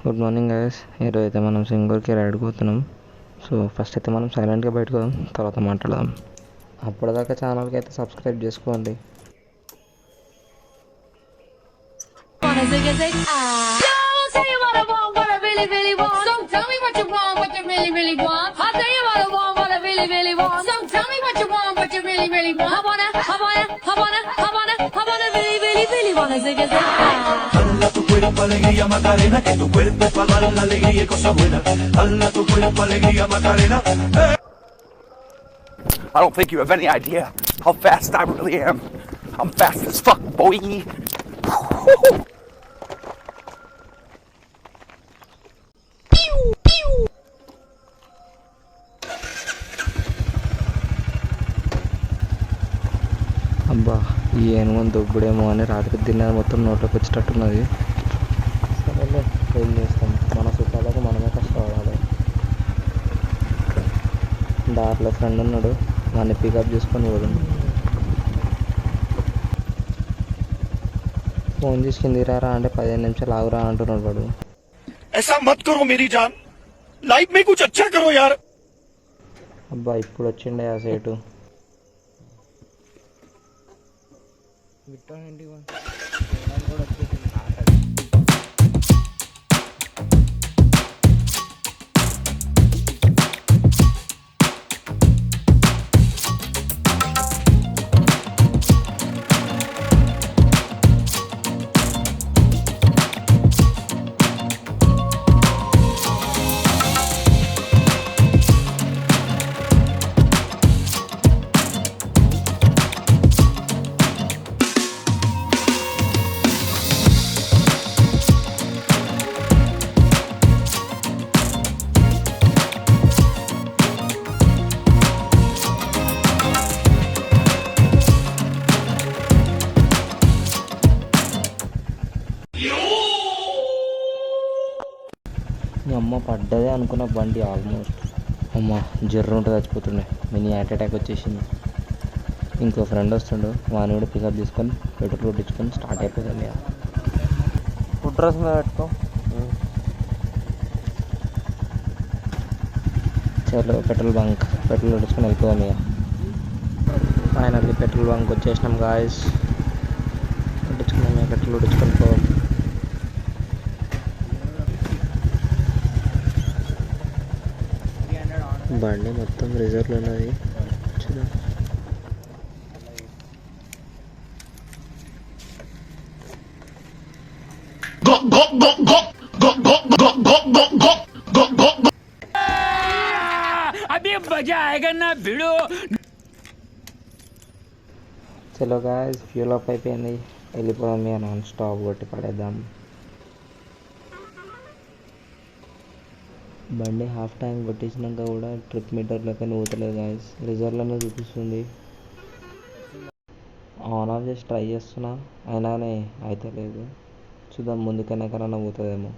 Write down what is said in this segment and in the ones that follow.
Good morning guys. ఈరోజు అయితే మనం సింగూర్కి రైడ్కి పోతున్నాం. సో ఫస్ట్ అయితే మనం సైలెంట్గా బయటకు పోదాం, తర్వాత మాట్లాడదాం. అప్పటిదాకా ఛానల్కి అయితే సబ్స్క్రైబ్ చేసుకోండి. Hala tu cuerpo, alegría, Macarena, que tu cuerpo es para dar la alegría y cosas buenas. Hala tu cuerpo, alegría, Macarena. I don't think you have any idea how fast I really am. I'm fast as fuck, boy. అబ్బా, ఈ ఏనుగుని దొబ్బుడేమో అని రాత్రి తిన్నది మొత్తం నోట్లోకి వచ్చేటట్టున్నది. సరేలే, ఏం చేస్తాం, మన సుఖాలకు మనమే కష్టపడాలి. దారిలో ఫ్రెండ్ ఉన్నాడు, వాడిని పికప్ చేసుకొని పోదాం. ఫోన్ చేసి కిందికి రారా అంటే 15 నిమిషాలు ఆగురా అంటున్నాడు వాడు. ऐसा मत करो मेरी जान, लाइफ में कुछ अच्छा करो यार. అబ్బా, ఇప్పుడు వచ్చిండే ఆ సేటు. మీ అమ్మ పడ్డదే అనుకున్న బండి ఆల్మోస్ట్. అమ్మ జర్రు ఉంటుంది చచ్చిపోతుండే, మినీ హార్ట్ అటాక్ వచ్చేసింది. ఇంకో ఫ్రెండ్ వస్తుండు, వాని కూడా పికప్ తీసుకొని పెట్రోల్ కొట్టించుకొని స్టార్ట్ అయిపోతుంది. ఇక ఫుడ్ డ్రెస్ మీద పెట్టుకో. చలో పెట్రోల్ బంక్, పెట్రోల్ కొట్టించుకొని వెళ్ళిపోదాం. ఇక ఫైనల్లీ పెట్రోల్ బంక్ వచ్చేసినాం గాయస్. కొట్టించుకున్నాం, ఇక పెట్రోల్ కొట్టించుకొని పోదాం. బండి మొత్తం రిజర్వ్లో ఉన్నది, చూద్దాం. अभी मजा आएगा ना भिड़ो. చలో గాయస్, ఫ్యూల్ అప్ అయిపోయింది, వెళ్ళిపోదాం. ఇక నాన్ స్టాప్ కొట్టి పడేద్దాం. బండి హాఫ్ ట్యాంక్ కొట్టించినాక కూడా ట్రిప్ మీటర్లోకి ఊతలేదు గాయస్, రిజర్వ్లోనే చూపిస్తుంది. ఆన్ ఆఫ్ చేసి ట్రై చేస్తున్నా, అయినానే అవుతలేదు. చూద్దాం, ముందుకైనా కన్నా ఊతుందేమో.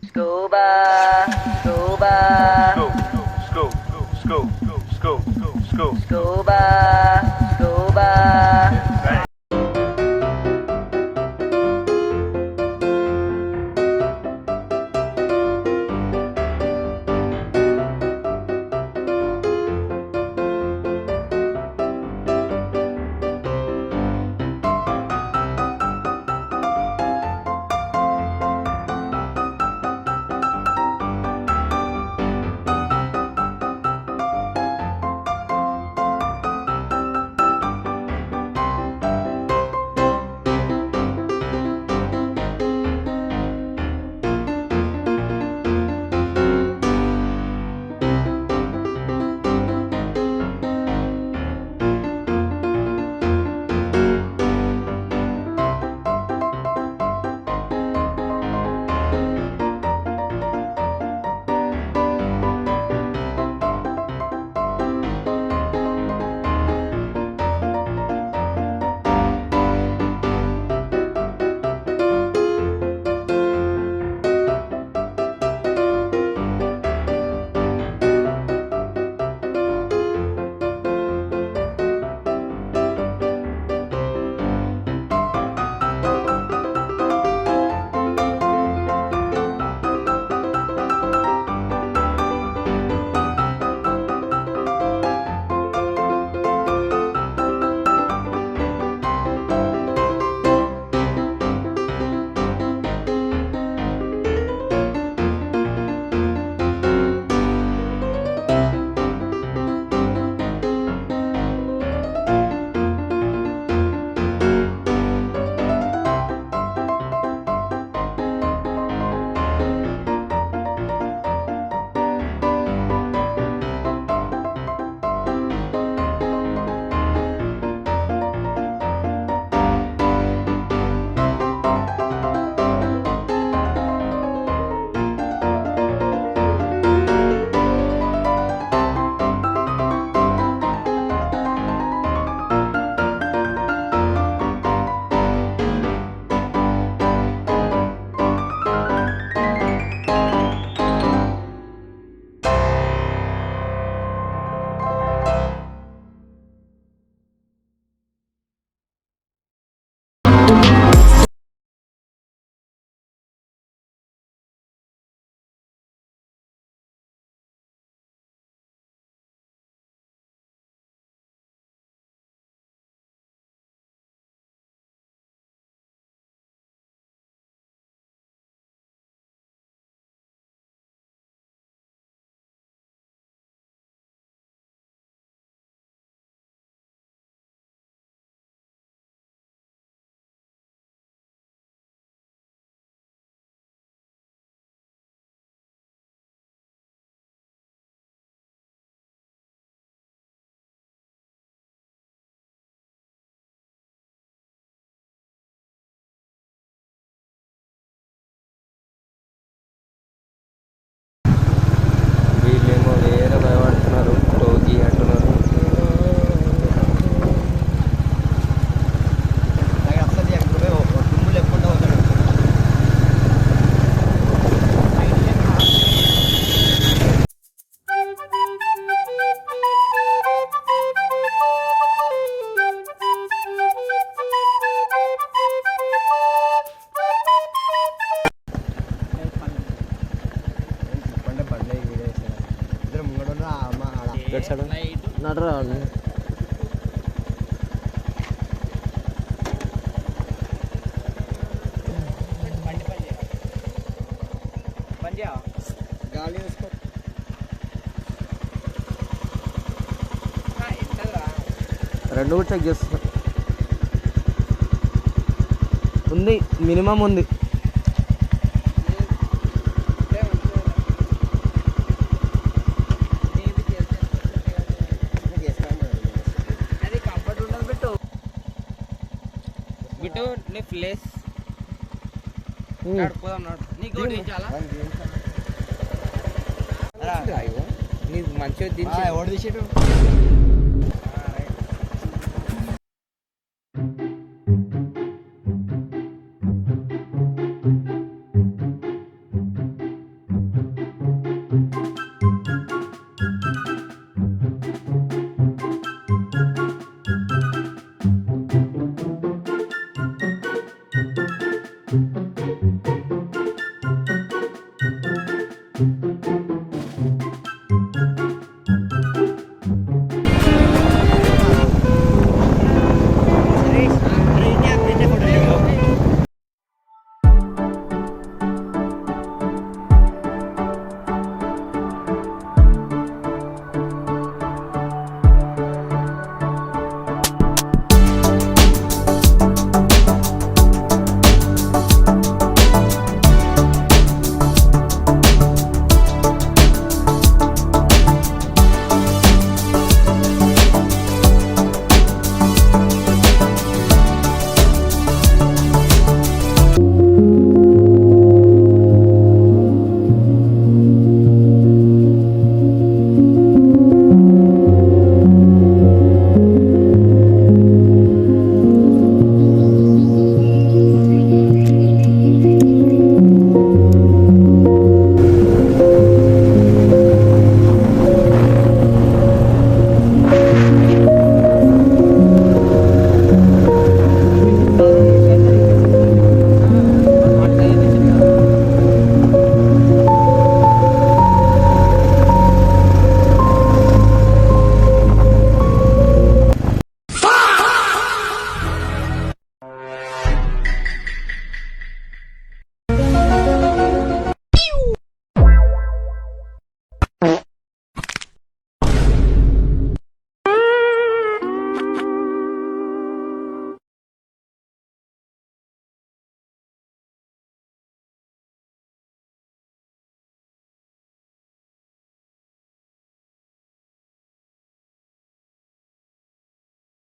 Scuba, scuba, scuba, scuba. Side నడరా గాలి వేసుకో రెండు కూడా చెక్ చేస్తున్నా ఉంది మినిమం ఉంది అది కంఫర్ట్ ఉండదు బిట్టు బిట్టు నీ ప్లేస్ నడుపుదాం నీకు చాలా నీకు మంచిగా దించి